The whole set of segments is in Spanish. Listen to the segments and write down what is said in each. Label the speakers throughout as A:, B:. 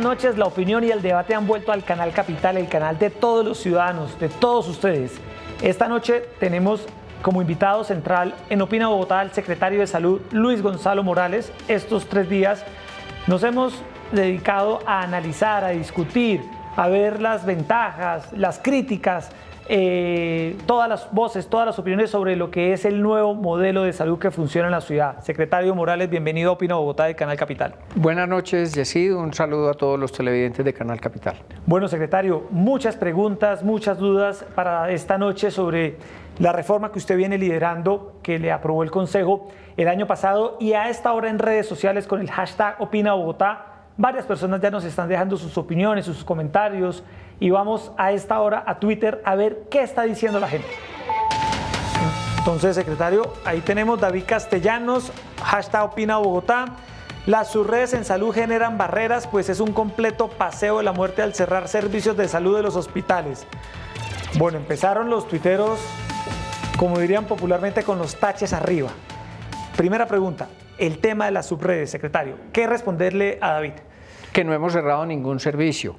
A: noches. La opinión y el debate han vuelto al Canal Capital, el canal de todos los ciudadanos, de todos ustedes. Esta noche tenemos como invitado central en Opina Bogotá al secretario de Salud, Luis Gonzalo Morales. Estos 3 días nos hemos dedicado a analizar, a discutir, a ver las ventajas, las críticas, todas las voces, todas las opiniones sobre lo que es el nuevo modelo de salud que funciona en la ciudad. Secretario Morales, bienvenido a Opina Bogotá del Canal Capital.
B: Buenas noches, Yesido. Un saludo a todos los televidentes de Canal Capital.
A: Bueno, secretario, muchas preguntas, muchas dudas para esta noche sobre la reforma que usted viene liderando, que le aprobó el Consejo el año pasado, y a esta hora en redes sociales con el hashtag Opina Bogotá, varias personas ya nos están dejando sus opiniones, sus comentarios, y vamos a esta hora a Twitter a ver qué está diciendo la gente. Entonces, secretario, ahí tenemos David Castellanos, hashtag Opina Bogotá. Las subredes en salud generan barreras, pues es un completo paseo de la muerte al cerrar servicios de salud de los hospitales. Bueno, empezaron los tuiteros, como dirían popularmente, con los taches arriba. Primera pregunta, el tema de las subredes, secretario. ¿Qué responderle a David?
B: Que no hemos cerrado ningún servicio.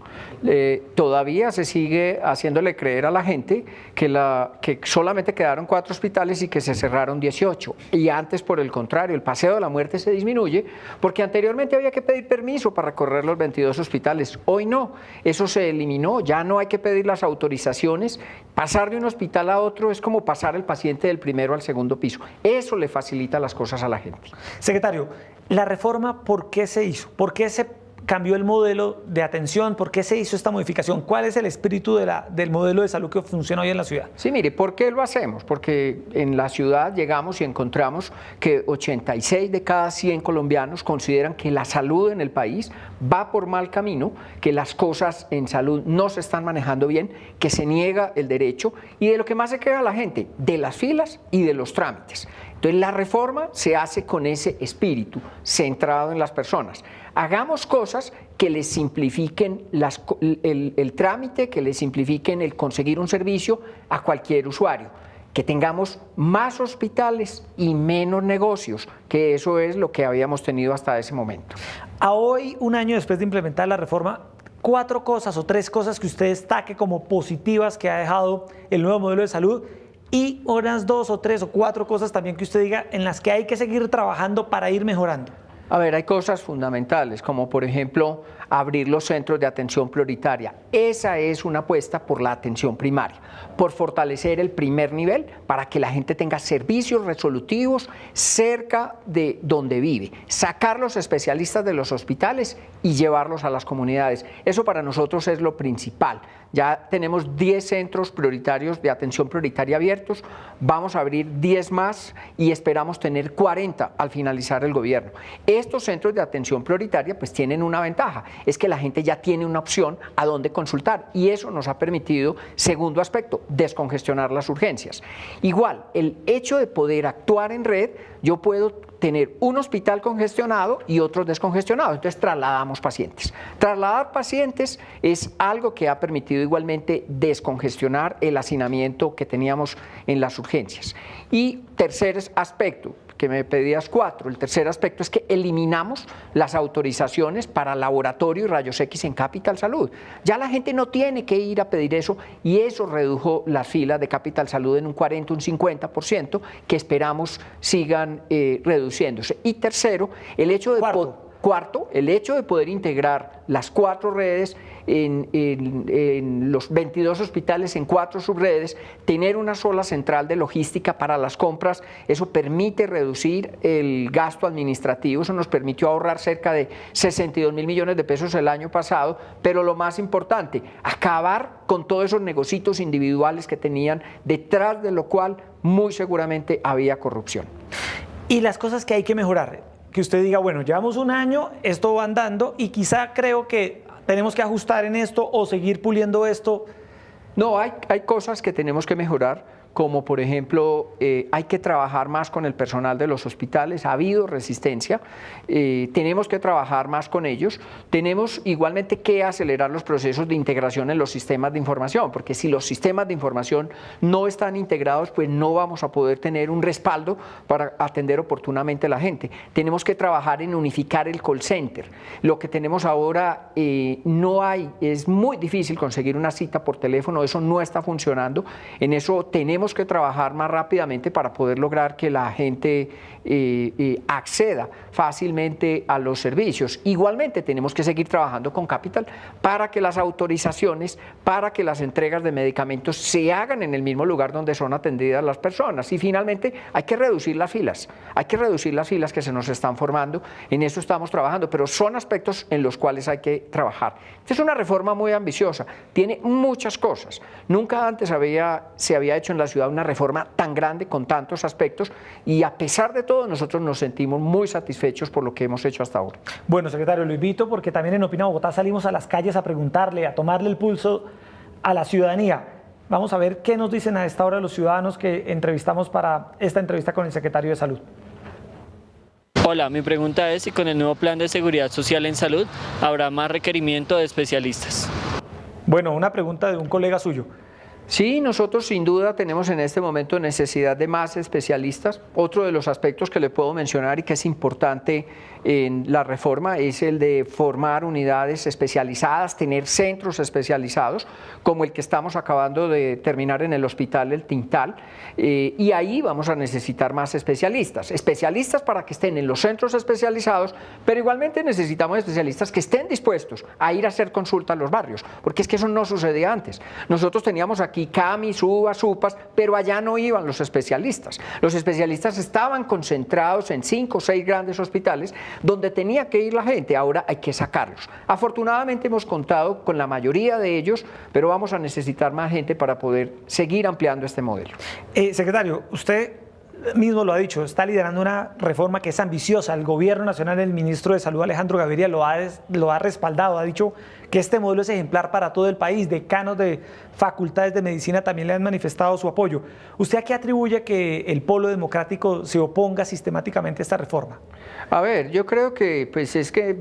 B: Todavía se sigue haciéndole creer a la gente que solamente quedaron 4 hospitales y que se cerraron 18. Y antes, por el contrario, el paseo de la muerte se disminuye porque anteriormente había que pedir permiso para recorrer los 22 hospitales. Hoy no, eso se eliminó, ya no hay que pedir las autorizaciones. Pasar de un hospital a otro es como pasar el paciente del primero al segundo piso. Eso le facilita las cosas a la gente.
A: Secretario, la reforma, ¿por qué se hizo? ¿Por qué se cambió el modelo de atención? ¿Por qué se hizo esta modificación? ¿Cuál es el espíritu del modelo de salud que funciona hoy en la ciudad?
B: Sí, mire, ¿por qué lo hacemos? Porque en la ciudad llegamos y encontramos que 86 de cada 100 colombianos consideran que la salud en el país va por mal camino, que las cosas en salud no se están manejando bien, que se niega el derecho, y de lo que más se queja la gente, de las filas y de los trámites. Entonces la reforma se hace con ese espíritu centrado en las personas. Hagamos cosas que les simplifiquen el trámite, que les simplifiquen el conseguir un servicio a cualquier usuario. Que tengamos más hospitales y menos negocios, que eso es lo que habíamos tenido hasta ese momento.
A: A hoy, un año después de implementar la reforma, 4 cosas o 3 cosas que usted destaque como positivas que ha dejado el nuevo modelo de salud, y unas 2 o 3 o 4 cosas también que usted diga en las que hay que seguir trabajando para ir mejorando.
B: A ver, hay cosas fundamentales, como por ejemplo abrir los centros de atención prioritaria. Esa es una apuesta por la atención primaria, por fortalecer el primer nivel para que la gente tenga servicios resolutivos cerca de donde vive, sacar los especialistas de los hospitales y llevarlos a las comunidades. Eso para nosotros es lo principal. Ya tenemos 10 centros prioritarios de atención prioritaria abiertos, vamos a abrir 10 más y esperamos tener 40 al finalizar el gobierno. Estos centros de atención prioritaria pues tienen una ventaja, es que la gente ya tiene una opción a dónde consultar, y eso nos ha permitido, segundo aspecto, descongestionar las urgencias. Igual, el hecho de poder actuar en red, yo puedo tener un hospital congestionado y otros descongestionados, entonces trasladamos pacientes. Trasladar pacientes es algo que ha permitido igualmente descongestionar el hacinamiento que teníamos en las urgencias. Y tercer aspecto, que me pedías 4, el tercer aspecto es que eliminamos las autorizaciones para laboratorio y rayos X en Capital Salud. Ya la gente no tiene que ir a pedir eso, y eso redujo las filas de Capital Salud en un 40, un 50%, que esperamos sigan reduciéndose. Y tercero, el hecho de Cuarto, el hecho de poder integrar las 4 redes en los 22 hospitales en 4 subredes, tener una sola central de logística para las compras, eso permite reducir el gasto administrativo, eso nos permitió ahorrar cerca de 62.000 millones de pesos el año pasado, pero lo más importante, acabar con todos esos negocios individuales que tenían, detrás de lo cual muy seguramente había corrupción.
A: Y las cosas que hay que mejorar, que usted diga, bueno, llevamos un año, esto va andando y quizá creo que tenemos que ajustar en esto o seguir puliendo esto.
B: No, hay cosas que tenemos que mejorar. como por ejemplo hay que trabajar más con el personal de los hospitales, ha habido resistencia, tenemos que trabajar más con ellos, tenemos igualmente que acelerar los procesos de integración en los sistemas de información, porque si los sistemas de información no están integrados, pues no vamos a poder tener un respaldo para atender oportunamente a la gente. Tenemos que trabajar en unificar el call center. Lo que tenemos ahora es muy difícil conseguir una cita por teléfono, eso no está funcionando, en eso tenemos que trabajar más rápidamente para poder lograr que la gente acceda fácilmente a los servicios. Igualmente tenemos que seguir trabajando con Capital para que las autorizaciones, para que las entregas de medicamentos se hagan en el mismo lugar donde son atendidas las personas. Y finalmente hay que reducir las filas, que se nos están formando, en eso estamos trabajando, pero son aspectos en los cuales hay que trabajar. Esta es una reforma muy ambiciosa, tiene muchas cosas. Nunca antes se había hecho en la ciudad una reforma tan grande con tantos aspectos y a pesar de todo nosotros nos sentimos muy satisfechos por lo que hemos hecho hasta ahora.
A: Bueno, secretario, lo invito porque también en Opina Bogotá salimos a las calles a preguntarle, a tomarle el pulso a la ciudadanía. Vamos a ver qué nos dicen a esta hora los ciudadanos que entrevistamos para esta entrevista con el secretario de Salud.
C: Hola, mi pregunta es si con el nuevo plan de seguridad social en salud habrá más requerimiento de especialistas.
A: Bueno, una pregunta de un colega suyo.
B: Sí, nosotros sin duda tenemos en este momento necesidad de más especialistas. Otro de los aspectos que le puedo mencionar y que es importante en la reforma es el de formar unidades especializadas, tener centros especializados, como el que estamos acabando de terminar en el hospital El Tintal, y ahí vamos a necesitar más especialistas para que estén en los centros especializados, pero igualmente necesitamos especialistas que estén dispuestos a ir a hacer consulta a los barrios, porque es que eso no sucedía antes. Nosotros teníamos aquí CAMIS, UVAS, UPAs, pero allá no iban los especialistas. Los especialistas estaban concentrados en 5 o 6 grandes hospitales donde tenía que ir la gente, ahora hay que sacarlos. Afortunadamente hemos contado con la mayoría de ellos, pero vamos a necesitar más gente para poder seguir ampliando este modelo.
A: Secretario, usted mismo lo ha dicho, está liderando una reforma que es ambiciosa. El Gobierno Nacional, el ministro de Salud, Alejandro Gaviria, lo ha respaldado, ha dicho que este modelo es ejemplar para todo el país. Decanos de facultades de medicina también le han manifestado su apoyo. ¿Usted a qué atribuye que el Polo Democrático se oponga sistemáticamente a esta reforma?
B: A ver, yo creo que pues es que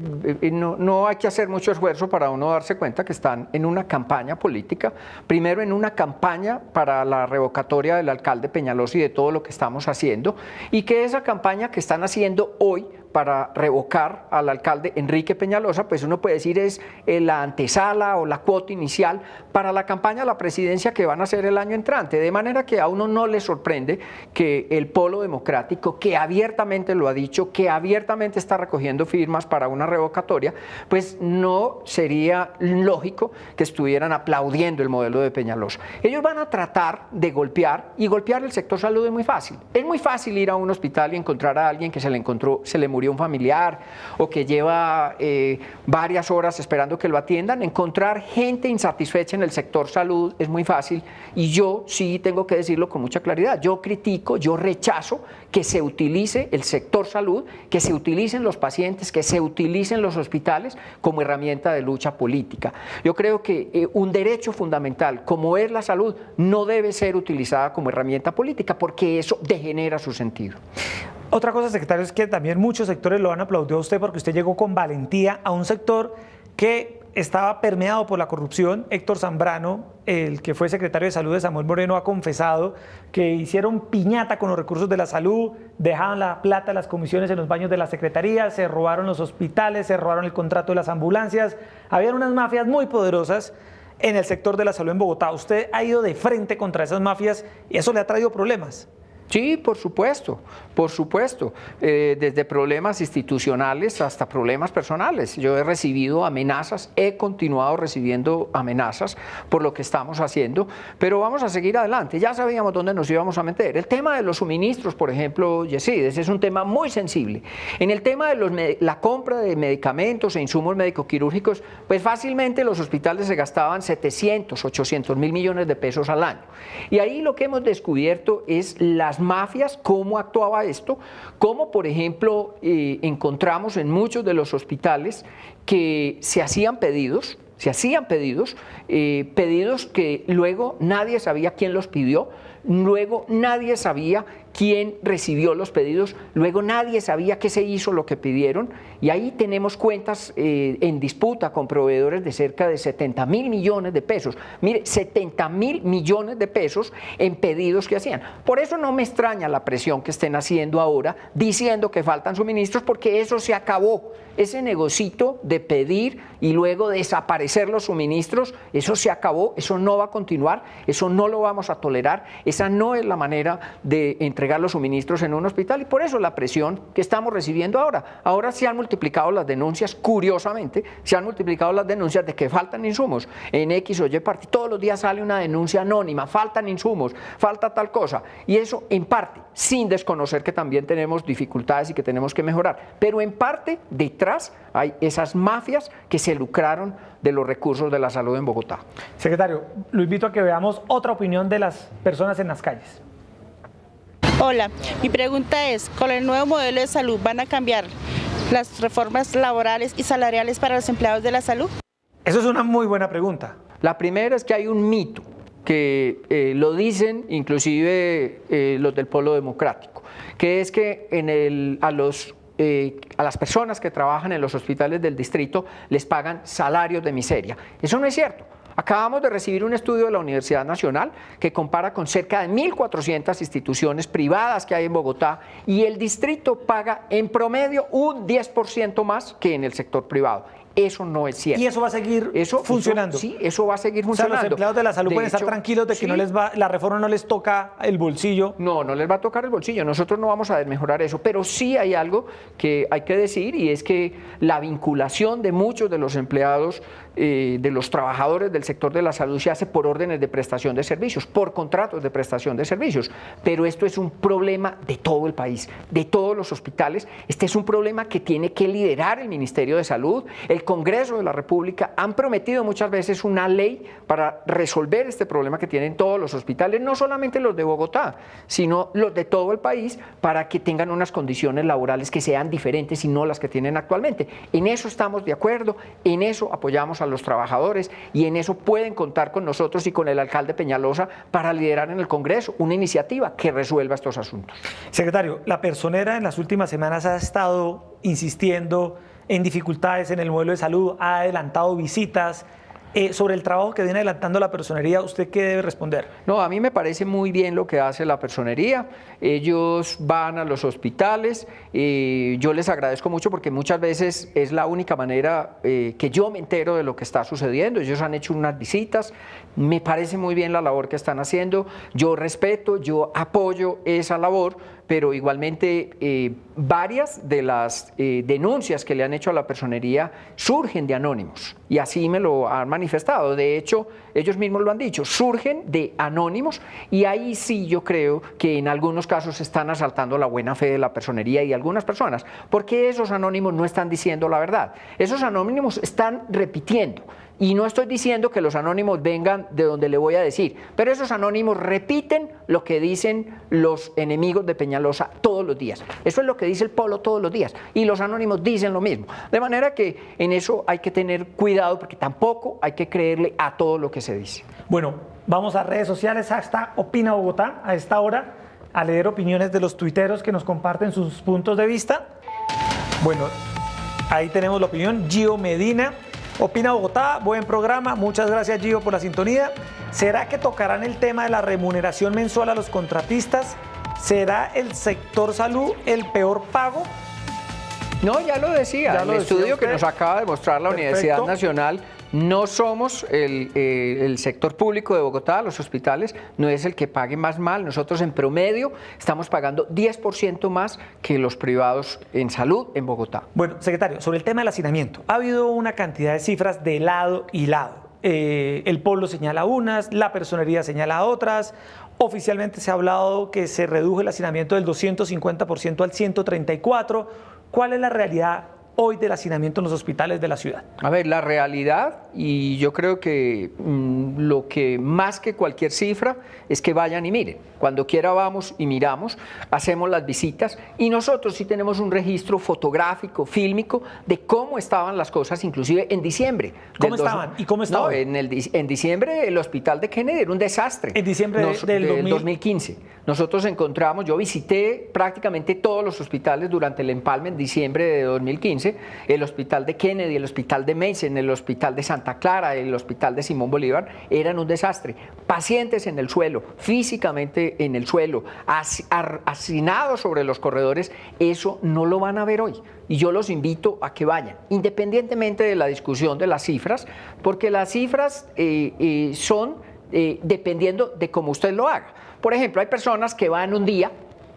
B: no hay que hacer mucho esfuerzo para uno darse cuenta que están en una campaña política, primero en una campaña para la revocatoria del alcalde Peñalosa y de todo lo que estamos haciendo, y que esa campaña que están haciendo hoy para revocar al alcalde Enrique Peñalosa, pues uno puede decir es la antesala o la cuota inicial para la campaña a la presidencia que van a hacer el año entrante, de manera que a uno no le sorprende que el Polo Democrático, que abiertamente lo ha dicho, que abiertamente está recogiendo firmas para una revocatoria, pues no sería lógico que estuvieran aplaudiendo el modelo de Peñalosa. Ellos van a tratar de golpear, y golpear el sector salud es muy fácil. Es muy fácil ir a un hospital y encontrar a alguien que se le murió un familiar o que lleva varias horas esperando que lo atiendan. Encontrar gente insatisfecha en el sector salud es muy fácil, y yo sí tengo que decirlo con mucha claridad. Yo critico, yo rechazo que se utilice el sector salud, que se utilicen los pacientes, que se utilicen los hospitales como herramienta de lucha política. Yo creo que un derecho fundamental como es la salud no debe ser utilizada como herramienta política, porque eso degenera su sentido.
A: Otra cosa, secretario, es que también muchos sectores lo han aplaudido a usted porque usted llegó con valentía a un sector que estaba permeado por la corrupción. Héctor Zambrano, el que fue secretario de Salud de Samuel Moreno, ha confesado que hicieron piñata con los recursos de la salud, dejaban la plata de las comisiones en los baños de la secretaría, se robaron los hospitales, se robaron el contrato de las ambulancias. Habían unas mafias muy poderosas en el sector de la salud en Bogotá. Usted ha ido de frente contra esas mafias y eso le ha traído problemas.
B: Sí, por supuesto, desde problemas institucionales hasta problemas personales. Yo he recibido amenazas, he continuado recibiendo amenazas por lo que estamos haciendo, pero vamos a seguir adelante. Ya sabíamos dónde nos íbamos a meter. El tema de los suministros, por ejemplo, Yesides, es un tema muy sensible. En el tema de la compra de medicamentos e insumos médico-quirúrgicos, pues fácilmente los hospitales se gastaban 700, 800 mil millones de pesos al año. Y ahí lo que hemos descubierto es las mafias, cómo actuaba esto, cómo por ejemplo encontramos en muchos de los hospitales que se hacían pedidos se hacían pedidos, pedidos que luego nadie sabía quién los pidió, luego nadie sabía quién recibió los pedidos, luego nadie sabía qué se hizo lo que pidieron, y ahí tenemos cuentas en disputa con proveedores de cerca de 70.000 millones de pesos. Mire, 70.000 millones de pesos en pedidos que hacían. Por eso no me extraña la presión que estén haciendo ahora, diciendo que faltan suministros, porque eso se acabó. Ese negocito de pedir y luego desaparecer los suministros, eso se acabó, eso no va a continuar, eso no lo vamos a tolerar, esa no es la manera de entregar los suministros en un hospital, y por eso la presión que estamos recibiendo ahora. Ahora se han multiplicado las denuncias, curiosamente, se han multiplicado las denuncias de que faltan insumos en X o Y parte. Todos los días sale una denuncia anónima, faltan insumos, falta tal cosa, y eso en parte, sin desconocer que también tenemos dificultades y que tenemos que mejorar, pero en parte detrás hay esas mafias que se lucraron de los recursos de la salud en Bogotá.
A: Secretario, lo invito a que veamos otra opinión de las personas en las calles.
D: Hola, mi pregunta es, ¿con el nuevo modelo de salud van a cambiar las reformas laborales y salariales para los empleados de la salud?
A: Eso es una muy buena pregunta.
B: La primera es que hay un mito que lo dicen inclusive los del Polo Democrático, que es que a las personas que trabajan en los hospitales del distrito les pagan salarios de miseria. Eso no es cierto. Acabamos de recibir un estudio de la Universidad Nacional que compara con cerca de 1.400 instituciones privadas que hay en Bogotá, y el distrito paga en promedio un 10% más que en el sector privado. Eso no es cierto.
A: ¿Y eso va a seguir funcionando?
B: Sí, eso va a seguir funcionando.
A: O sea, los empleados de la salud pueden estar tranquilos de que la reforma no les toca el bolsillo.
B: No, no les va a tocar el bolsillo. Nosotros no vamos a desmejorar eso. Pero sí hay algo que hay que decir, y es que la vinculación de muchos de los empleados, de los trabajadores del sector de la salud, se hace por órdenes de prestación de servicios, por contratos de prestación de servicios. Pero esto es un problema de todo el país, de todos los hospitales. Este es un problema que tiene que liderar el Ministerio de Salud. El Congreso de la República han prometido muchas veces una ley para resolver este problema que tienen todos los hospitales, no solamente los de Bogotá, sino los de todo el país, para que tengan unas condiciones laborales que sean diferentes y no las que tienen actualmente. En eso estamos de acuerdo, en eso apoyamos a los trabajadores, y en eso pueden contar con nosotros y con el alcalde Peñalosa para liderar en el Congreso una iniciativa que resuelva estos asuntos.
A: Secretario, la personera en las últimas semanas ha estado insistiendo en dificultades en el modelo de salud, ha adelantado visitas. Sobre el trabajo que viene adelantando la personería, ¿usted qué debe responder?
B: No, a mí me parece muy bien lo que hace la personería. Ellos van a los hospitales, yo les agradezco mucho porque muchas veces es la única manera que yo me entero de lo que está sucediendo. Ellos han hecho unas visitas, me parece muy bien la labor que están haciendo, yo respeto, yo apoyo esa labor, pero igualmente varias de las denuncias que le han hecho a la personería surgen de anónimos, y así me lo han manifestado. De hecho, ellos mismos lo han dicho, surgen de anónimos, y ahí sí yo creo que en algunos casos están asaltando la buena fe de la personería y algunas personas, porque esos anónimos no están diciendo la verdad, esos anónimos están repitiendo. Y no estoy diciendo que los anónimos vengan de donde le voy a decir, pero esos anónimos repiten lo que dicen los enemigos de Peñalosa todos los días. Eso es lo que dice el Polo todos los días, y los anónimos dicen lo mismo. De manera que en eso hay que tener cuidado, porque tampoco hay que creerle a todo lo que se dice.
A: Bueno, vamos a redes sociales, hasta Opina Bogotá, a esta hora, a leer opiniones de los tuiteros que nos comparten sus puntos de vista. Bueno, ahí tenemos la opinión. Gio Medina: Opina Bogotá, buen programa, muchas gracias Gio por la sintonía. ¿Será que tocarán el tema de la remuneración mensual a los contratistas? ¿Será el sector salud el peor pago?
B: No, ya lo decía, el estudio que nos acaba de mostrar la Universidad Nacional. No somos el sector público de Bogotá, los hospitales, no es el que pague más mal. Nosotros en promedio estamos pagando 10% más que los privados en salud en Bogotá.
A: Bueno, secretario, sobre el tema del hacinamiento, ha habido una cantidad de cifras de lado y lado. El Polo señala unas, la personería señala otras. Oficialmente se ha hablado que se redujo el hacinamiento del 250% al 134%. ¿Cuál es la realidad hoy del hacinamiento en los hospitales de la ciudad?
B: A ver, la realidad, y yo creo que lo que más que cualquier cifra es que vayan y miren. Cuando quiera vamos y miramos, hacemos las visitas y nosotros sí tenemos un registro fotográfico, fílmico, de cómo estaban las cosas, inclusive en diciembre.
A: ¿Cómo estaban? ¿Y cómo estaban?
B: No, en diciembre el hospital de Kennedy era un desastre.
A: En diciembre del
B: 2015. Nosotros encontramos, yo visité prácticamente todos los hospitales durante el empalme en diciembre de 2015, el hospital de Kennedy, el hospital de Mason, el hospital de Santa Clara, el hospital de Simón Bolívar, eran un desastre. Pacientes en el suelo, físicamente en el suelo, hacinados sobre los corredores, eso no lo van a ver hoy. Y yo los invito a que vayan, independientemente de la discusión de las cifras, porque las cifras son dependiendo de cómo usted lo haga. Por ejemplo, hay personas que van un día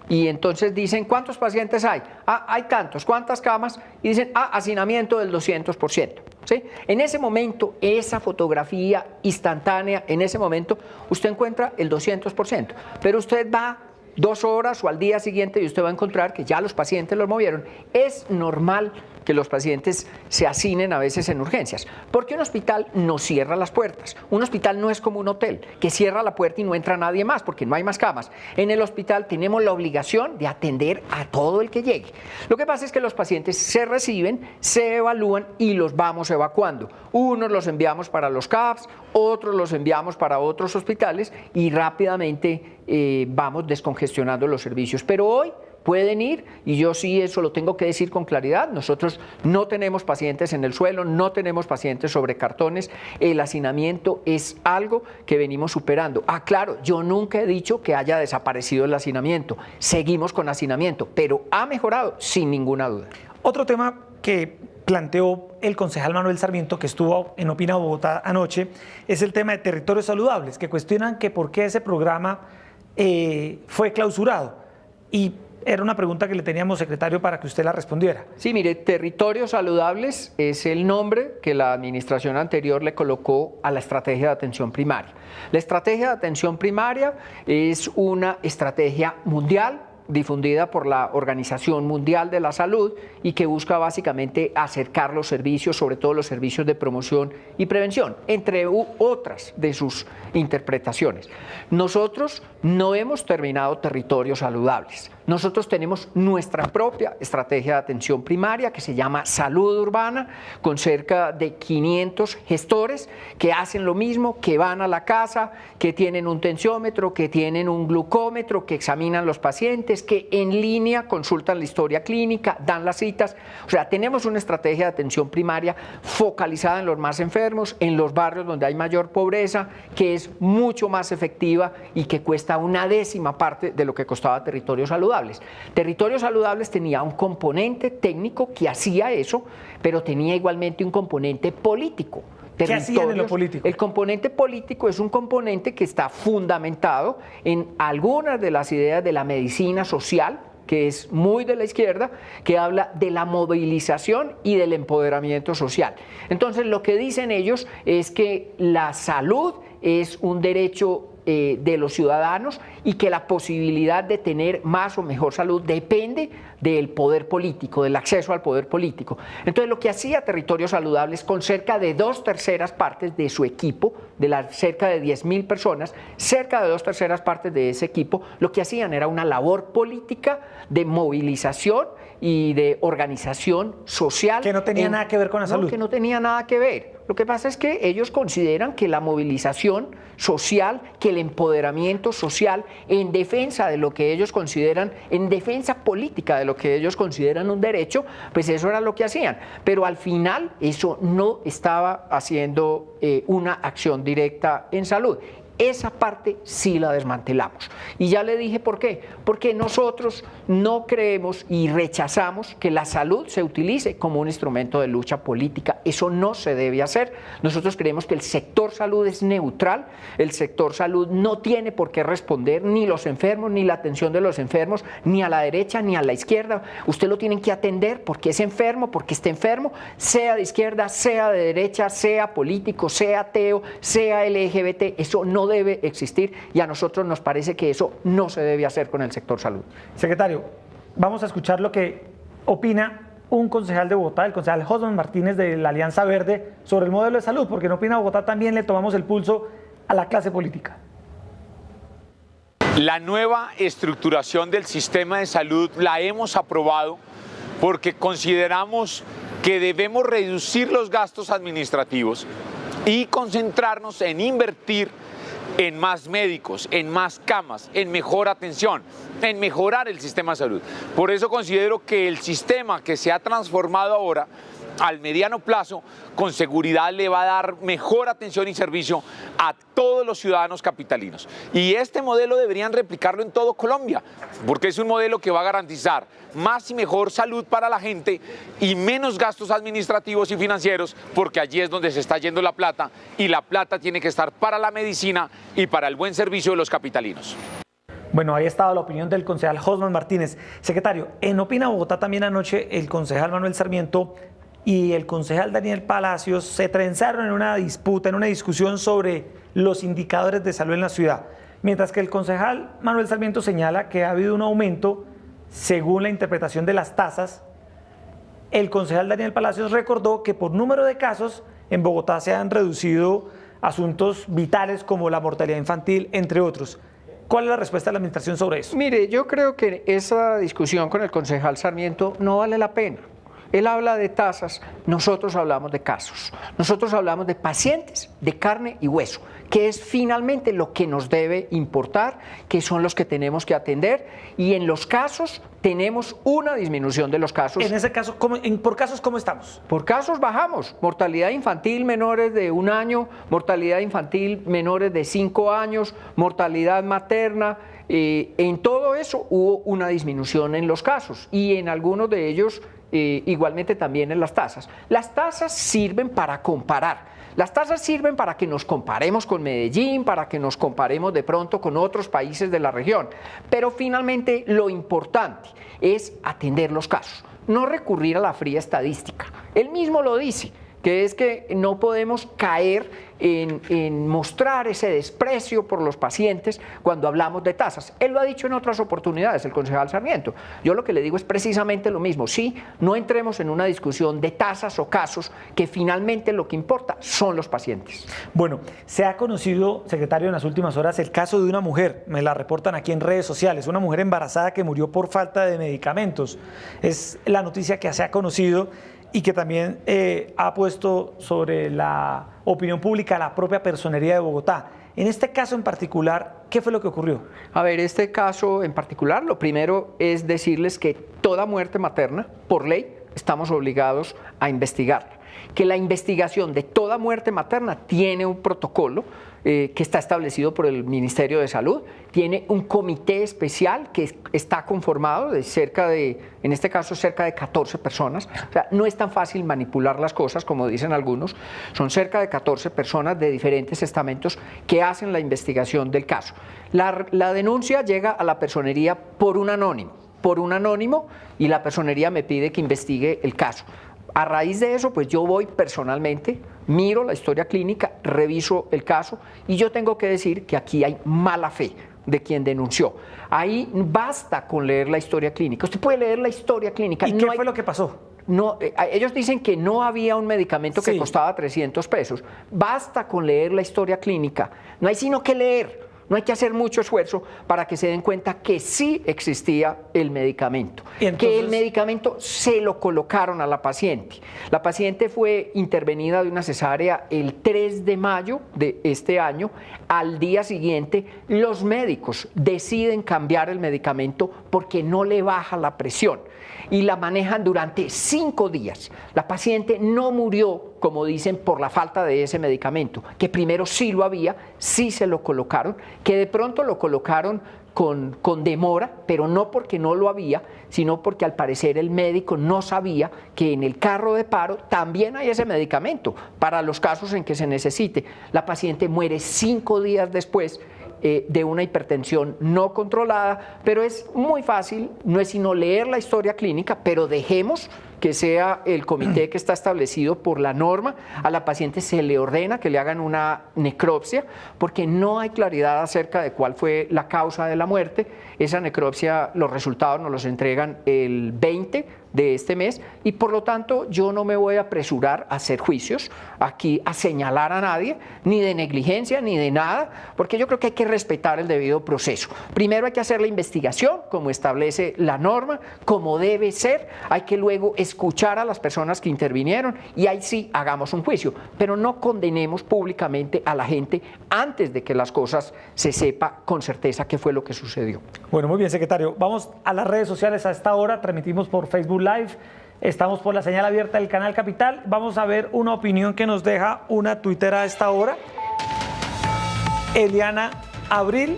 B: y entonces dicen, ¿cuántos pacientes hay? Ah, hay tantos, ¿cuántas camas? Y dicen, hacinamiento del 200%. ¿Sí? En ese momento, esa fotografía instantánea, en ese momento, usted encuentra el 200%. Pero usted va 2 horas o al día siguiente y usted va a encontrar que ya los pacientes los movieron. Es normal que los pacientes se hacinen a veces en urgencias, porque un hospital no cierra las puertas. Un hospital no es como un hotel, que cierra la puerta y no entra nadie más, porque no hay más camas. En el hospital tenemos la obligación de atender a todo el que llegue. Lo que pasa es que los pacientes se reciben, se evalúan y los vamos evacuando. Unos los enviamos para los CAPS, otros los enviamos para otros hospitales y rápidamente vamos descongestionando los servicios. Pero hoy pueden ir, y yo sí eso lo tengo que decir con claridad, nosotros no tenemos pacientes en el suelo, no tenemos pacientes sobre cartones, el hacinamiento es algo que venimos superando. Claro, yo nunca he dicho que haya desaparecido el hacinamiento, seguimos con hacinamiento, pero ha mejorado sin ninguna duda.
A: Otro tema que planteó el concejal Manuel Sarmiento, que estuvo en Opina Bogotá anoche, es el tema de territorios saludables, que cuestionan que por qué ese programa fue clausurado. Y era una pregunta que le teníamos, secretario, para que usted la respondiera.
B: Sí, mire, Territorios Saludables es el nombre que la administración anterior le colocó a la estrategia de atención primaria. La estrategia de atención primaria es una estrategia mundial difundida por la Organización Mundial de la Salud y que busca básicamente acercar los servicios, sobre todo los servicios de promoción y prevención, entre otras de sus interpretaciones. Nosotros no hemos terminado Territorios Saludables. Nosotros tenemos nuestra propia estrategia de atención primaria que se llama Salud Urbana, con cerca de 500 gestores que hacen lo mismo, que van a la casa, que tienen un tensiómetro, que tienen un glucómetro, que examinan los pacientes, que en línea consultan la historia clínica, dan las citas. O sea, tenemos una estrategia de atención primaria focalizada en los más enfermos, en los barrios donde hay mayor pobreza, que es mucho más efectiva y que cuesta 1/10 parte de lo que costaba Territorios Saludables. Territorios Saludables tenía un componente técnico que hacía eso, pero tenía igualmente un componente político.
A: ¿Qué hacían en lo político?
B: El componente político es un componente que está fundamentado en algunas de las ideas de la medicina social, que es muy de la izquierda, que habla de la movilización y del empoderamiento social. Entonces, lo que dicen ellos es que la salud es un derecho de los ciudadanos y que la posibilidad de tener más o mejor salud depende del poder político, del acceso al poder político. Entonces, lo que hacía Territorios Saludables con cerca de 2/3 partes de su equipo, de las cerca de 10.000 personas, cerca de 2/3 partes de ese equipo, lo que hacían era una labor política de movilización y de organización social.
A: Que no tenía nada que ver con la salud.
B: Que no tenía nada que ver. Lo que pasa es que ellos consideran que la movilización social, que el empoderamiento social en defensa de lo que ellos consideran, en defensa política de lo que ellos consideran un derecho, pues eso era lo que hacían. Pero al final eso no estaba haciendo una acción directa en salud. Esa parte sí la desmantelamos. Y ya le dije por qué. Porque nosotros no creemos y rechazamos que la salud se utilice como un instrumento de lucha política. Eso no se debe hacer. Nosotros creemos que el sector salud es neutral. El sector salud no tiene por qué responder ni los enfermos, ni la atención de los enfermos, ni a la derecha, ni a la izquierda. Usted lo tienen que atender porque es enfermo, porque está enfermo, sea de izquierda, sea de derecha, sea político, sea ateo, sea LGBT. Eso no debe existir y a nosotros nos parece que eso no se debe hacer con el sector salud.
A: Secretario, vamos a escuchar lo que opina un concejal de Bogotá, el concejal Josman Martínez de la Alianza Verde, sobre el modelo de salud, porque en Opina Bogotá también le tomamos el pulso a la clase política.
E: La nueva estructuración del sistema de salud la hemos aprobado porque consideramos que debemos reducir los gastos administrativos y concentrarnos en invertir en más médicos, en más camas, en mejor atención, en mejorar el sistema de salud. Por eso considero que el sistema que se ha transformado ahora, al mediano plazo, con seguridad le va a dar mejor atención y servicio a todos los ciudadanos capitalinos. Y este modelo deberían replicarlo en todo Colombia, porque es un modelo que va a garantizar más y mejor salud para la gente y menos gastos administrativos y financieros, porque allí es donde se está yendo la plata, y la plata tiene que estar para la medicina y para el buen servicio de los capitalinos.
A: Bueno, ahí estaba la opinión del concejal Josman Martínez. Secretario, en Opina Bogotá también anoche el concejal Manuel Sarmiento y el concejal Daniel Palacios se trenzaron en una disputa, en una discusión sobre los indicadores de salud en la ciudad. Mientras que el concejal Manuel Sarmiento señala que ha habido un aumento según la interpretación de las tasas, el concejal Daniel Palacios recordó que por número de casos en Bogotá se han reducido asuntos vitales como la mortalidad infantil, entre otros. ¿Cuál es la respuesta de la administración sobre eso?
B: Mire, yo creo que esa discusión con el concejal Sarmiento no vale la pena. Él habla de tasas, nosotros hablamos de casos, nosotros hablamos de pacientes de carne y hueso, que es finalmente lo que nos debe importar, que son los que tenemos que atender, y en los casos tenemos una disminución de los casos.
A: En ese caso, ¿por casos cómo estamos?
B: Por casos bajamos, mortalidad infantil menores de 1 año, mortalidad infantil menores de 5 años, mortalidad materna. En todo eso hubo una disminución en los casos y en algunos de ellos igualmente también en las tasas. Las tasas sirven para comparar, las tasas sirven para que nos comparemos con Medellín, para que nos comparemos de pronto con otros países de la región, pero finalmente lo importante es atender los casos, no recurrir a la fría estadística. Él mismo lo dice, que es que no podemos caer en mostrar ese desprecio por los pacientes cuando hablamos de tasas. Él lo ha dicho en otras oportunidades, el concejal Sarmiento. Yo lo que le digo es precisamente lo mismo. Sí, no entremos en una discusión de tasas o casos, que finalmente lo que importa son los pacientes.
A: Bueno, se ha conocido, secretario, en las últimas horas el caso de una mujer, me la reportan aquí en redes sociales, una mujer embarazada que murió por falta de medicamentos. Es la noticia que se ha conocido y que también ha puesto sobre la opinión pública la propia Personería de Bogotá. En este caso en particular, ¿qué fue lo que ocurrió?
B: A ver, este caso en particular, lo primero es decirles que toda muerte materna, por ley, estamos obligados a investigarla. Que la investigación de toda muerte materna tiene un protocolo que está establecido por el Ministerio de Salud, tiene un comité especial que está conformado de en este caso cerca de 14 personas, o sea, no es tan fácil manipular las cosas como dicen algunos, son cerca de 14 personas de diferentes estamentos que hacen la investigación del caso. La denuncia llega a la personería por un anónimo y la personería me pide que investigue el caso. A raíz de eso, pues yo voy personalmente, miro la historia clínica, reviso el caso y yo tengo que decir que aquí hay mala fe de quien denunció. Ahí basta con leer la historia clínica. Usted puede leer la historia clínica.
A: ¿Y qué fue lo que pasó?
B: No, ellos dicen que no había un medicamento que costaba 300 pesos. Basta con leer la historia clínica. No hay sino que leer. No hay que hacer mucho esfuerzo para que se den cuenta que sí existía el medicamento, que el medicamento se lo colocaron a la paciente. La paciente fue intervenida de una cesárea el 3 de mayo de este año. Al día siguiente, los médicos deciden cambiar el medicamento porque no le baja la presión y la manejan durante 5 días. La paciente no murió, como dicen, por la falta de ese medicamento, que primero sí lo había, sí se lo colocaron, que de pronto lo colocaron con demora, pero no porque no lo había, sino porque al parecer el médico no sabía que en el carro de paro también hay ese medicamento para los casos en que se necesite. La paciente muere 5 días después de una hipertensión no controlada, pero es muy fácil, no es sino leer la historia clínica, pero dejemos que sea el comité que está establecido por la norma. A la paciente se le ordena que le hagan una necropsia porque no hay claridad acerca de cuál fue la causa de la muerte. Esa necropsia, los resultados nos los entregan el 20 de este mes y por lo tanto yo no me voy a apresurar a hacer juicios aquí, a señalar a nadie, ni de negligencia, ni de nada, porque yo creo que hay que respetar el debido proceso. Primero hay que hacer la investigación, como establece la norma, como debe ser, hay que luego escuchar a las personas que intervinieron y ahí sí hagamos un juicio, pero no condenemos públicamente a la gente antes de que las cosas se sepa con certeza qué fue lo que sucedió.
A: Bueno, muy bien, secretario. Vamos a las redes sociales a esta hora, transmitimos por Facebook Live, estamos por la señal abierta del canal Capital. Vamos a ver una opinión que nos deja una tuitera a esta hora. Eliana Abril,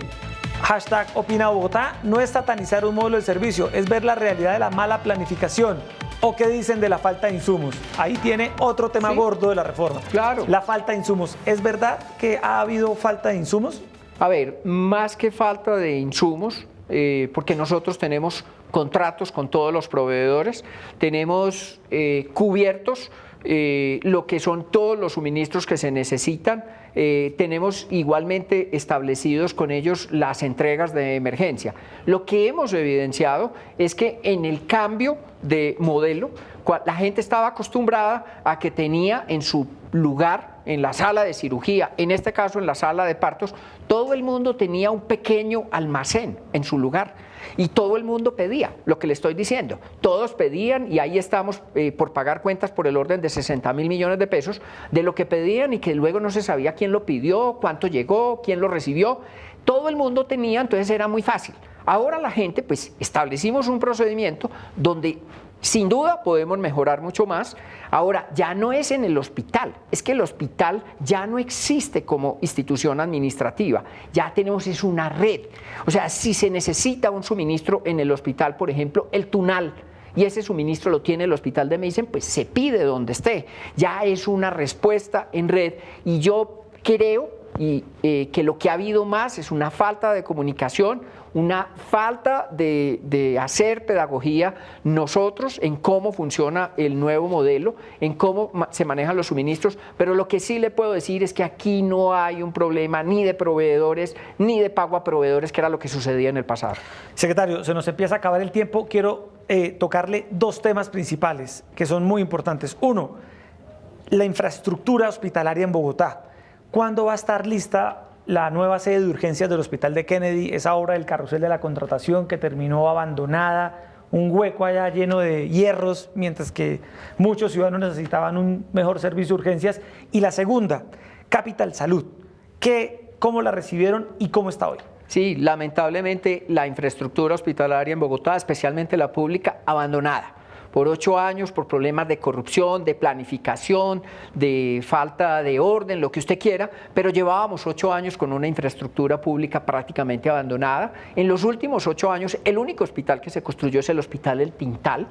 A: hashtag Opina Bogotá, no es satanizar un modelo de servicio, es ver la realidad de la mala planificación. ¿O qué dicen de la falta de insumos? Ahí tiene otro tema gordo de la reforma.
B: Claro.
A: La falta de insumos. ¿Es verdad que ha habido falta de insumos?
B: A ver, más que falta de insumos, porque nosotros tenemos contratos con todos los proveedores, tenemos cubiertos lo que son todos los suministros que se necesitan, tenemos igualmente establecidos con ellos las entregas de emergencia. Lo que hemos evidenciado es que en el cambio de modelo, la gente estaba acostumbrada a que tenía en su lugar, en la sala de cirugía, en este caso en la sala de partos, todo el mundo tenía un pequeño almacén en su lugar y todo el mundo pedía, lo que le estoy diciendo, todos pedían y ahí estamos por pagar cuentas por el orden de 60.000 millones de pesos de lo que pedían y que luego no se sabía quién lo pidió, cuánto llegó, quién lo recibió, todo el mundo tenía, entonces era muy fácil. Ahora la gente, pues establecimos un procedimiento donde sin duda podemos mejorar mucho más. Ahora, ya no es en el hospital, es que el hospital ya no existe como institución administrativa, ya tenemos es una red. O sea, si se necesita un suministro en el hospital, por ejemplo, el Tunal, y ese suministro lo tiene el hospital de Medicen, pues se pide donde esté. Ya es una respuesta en red y yo creo que lo que ha habido más es una falta de comunicación, una falta de hacer pedagogía nosotros en cómo funciona el nuevo modelo, en cómo se manejan los suministros, pero lo que sí le puedo decir es que aquí no hay un problema ni de proveedores, ni de pago a proveedores, que era lo que sucedía en el pasado.
A: Secretario, se nos empieza a acabar el tiempo. Quiero tocarle dos temas principales que son muy importantes. Uno, la infraestructura hospitalaria en Bogotá. ¿Cuándo va a estar lista la nueva sede de urgencias del Hospital de Kennedy, esa obra del carrusel de la contratación que terminó abandonada, un hueco allá lleno de hierros, mientras que muchos ciudadanos necesitaban un mejor servicio de urgencias? Y la segunda, Capital Salud, ¿cómo la recibieron y cómo está hoy?
B: Sí, lamentablemente la infraestructura hospitalaria en Bogotá, especialmente la pública, abandonada. Por 8 años, por problemas de corrupción, de planificación, de falta de orden, lo que usted quiera, pero llevábamos 8 años con una infraestructura pública prácticamente abandonada. En los últimos 8 años, el único hospital que se construyó es el Hospital El Tintal,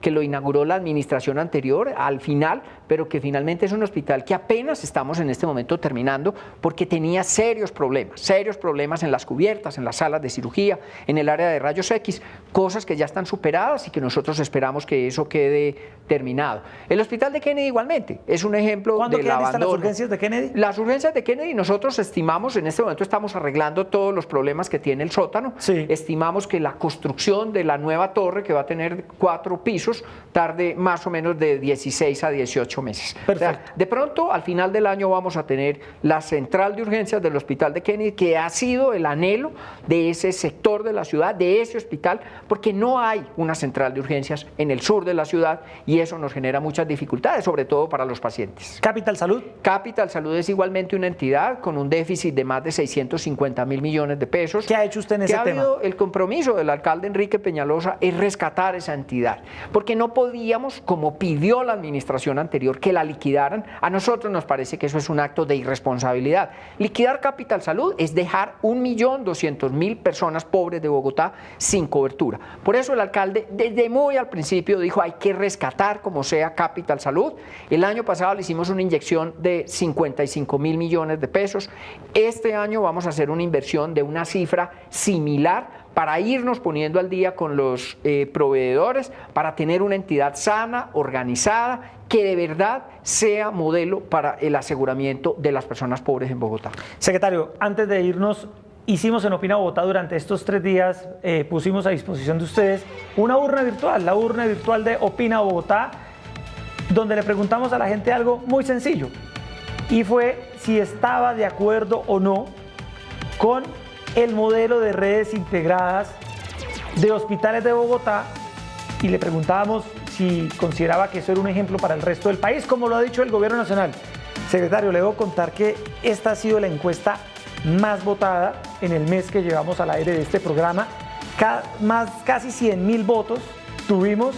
B: que lo inauguró la administración anterior al final, pero que finalmente es un hospital que apenas estamos en este momento terminando porque tenía serios problemas en las cubiertas, en las salas de cirugía, en el área de rayos X, cosas que ya están superadas y que nosotros esperamos que eso quede terminado. El Hospital de Kennedy igualmente es un ejemplo del abandono.
A: ¿Cuándo quedan las urgencias de Kennedy?
B: Las urgencias de Kennedy nosotros estimamos, en este momento estamos arreglando todos los problemas que tiene el sótano,
A: sí.
B: Estimamos que la construcción de la nueva torre, que va a tener 4 pisos, tarde más o menos de 16 a 18 meses.
A: Perfecto.
B: O sea, de pronto al final del año vamos a tener la central de urgencias del Hospital de Kennedy, que ha sido el anhelo de ese sector de la ciudad, de ese hospital, porque no hay una central de urgencias en el sur de la ciudad y eso nos genera muchas dificultades, sobre todo para los pacientes.
A: ¿Capital Salud?
B: Capital Salud es igualmente una entidad con un déficit de más de 650.000 millones de pesos.
A: ¿Qué ha hecho usted en ese tema?
B: El compromiso del alcalde Enrique Peñalosa es rescatar esa entidad, porque no podíamos, como pidió la administración anterior, que la liquidaran. A nosotros nos parece que eso es un acto de irresponsabilidad. Liquidar Capital Salud es dejar 1.200.000 personas pobres de Bogotá sin cobertura. Por eso el alcalde desde muy al principio dijo hay que rescatar como sea Capital Salud. El año pasado le hicimos una inyección de 55.000 millones de pesos. Este año vamos a hacer una inversión de una cifra similar para irnos poniendo al día con los proveedores, para tener una entidad sana, organizada, que de verdad sea modelo para el aseguramiento de las personas pobres en Bogotá.
A: Secretario, antes de irnos, hicimos en Opina Bogotá durante estos 3 días, pusimos a disposición de ustedes una urna virtual, la urna virtual de Opina Bogotá, donde le preguntamos a la gente algo muy sencillo, y fue si estaba de acuerdo o no con el modelo de redes integradas de hospitales de Bogotá, y le preguntábamos si consideraba que eso era un ejemplo para el resto del país, como lo ha dicho el Gobierno Nacional. Secretario, le debo contar que esta ha sido la encuesta más votada en el mes que llevamos al aire de este programa. Casi 100.000 votos tuvimos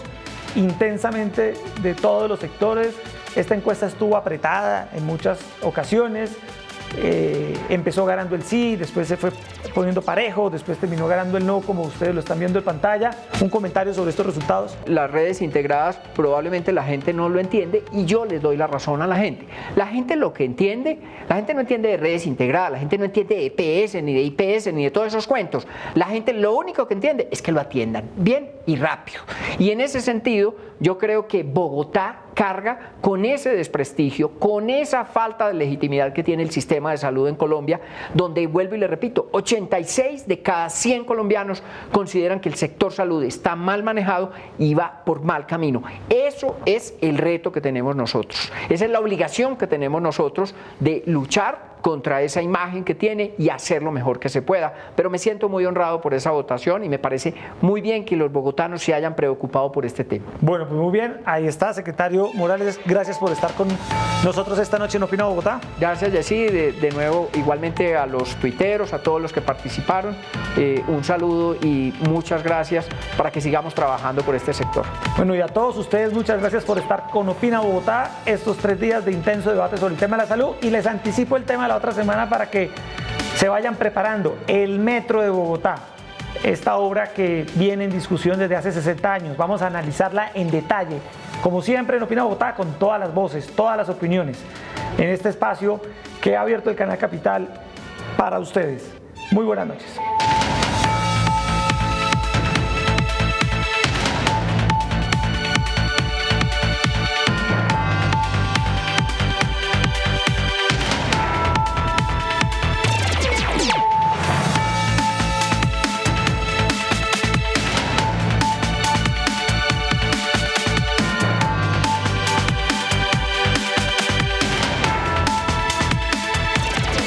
A: intensamente de todos los sectores. Esta encuesta estuvo apretada en muchas ocasiones. Empezó ganando el sí, después se fue poniendo parejo, después terminó ganando el no, como ustedes lo están viendo en pantalla. Un comentario sobre estos resultados.
B: Las redes integradas probablemente la gente no lo entiende y yo les doy la razón a la gente. La gente lo que entiende, la gente no entiende de redes integradas, la gente no entiende de EPS, ni de IPS, ni de todos esos cuentos. La gente lo único que entiende es que lo atiendan bien y rápido. Y en ese sentido, yo creo que Bogotá carga con ese desprestigio, con esa falta de legitimidad que tiene el sistema de salud en Colombia, donde, vuelvo y le repito, 86 de cada 100 colombianos consideran que el sector salud está mal manejado y va por mal camino. Eso es el reto que tenemos nosotros. Esa es la obligación que tenemos nosotros de luchar contra esa imagen que tiene y hacer lo mejor que se pueda. Pero me siento muy honrado por esa votación y me parece muy bien que los bogotanos se hayan preocupado por este tema.
A: Bueno, pues muy bien, ahí está, secretario Morales, gracias por estar con nosotros esta noche en Opina Bogotá.
B: Gracias, Jessy, de nuevo igualmente a los tuiteros, a todos los que participaron, un saludo y muchas gracias para que sigamos trabajando por este sector.
A: Bueno, y a todos ustedes muchas gracias por estar con Opina Bogotá estos 3 días de intenso debate sobre el tema de la salud, y les anticipo el tema de la otra semana para que se vayan preparando. El Metro de Bogotá, esta obra que viene en discusión desde hace 60 años, vamos a analizarla en detalle, como siempre en Opina Bogotá, con todas las voces, todas las opiniones, en este espacio que ha abierto el Canal Capital para ustedes. Muy buenas noches.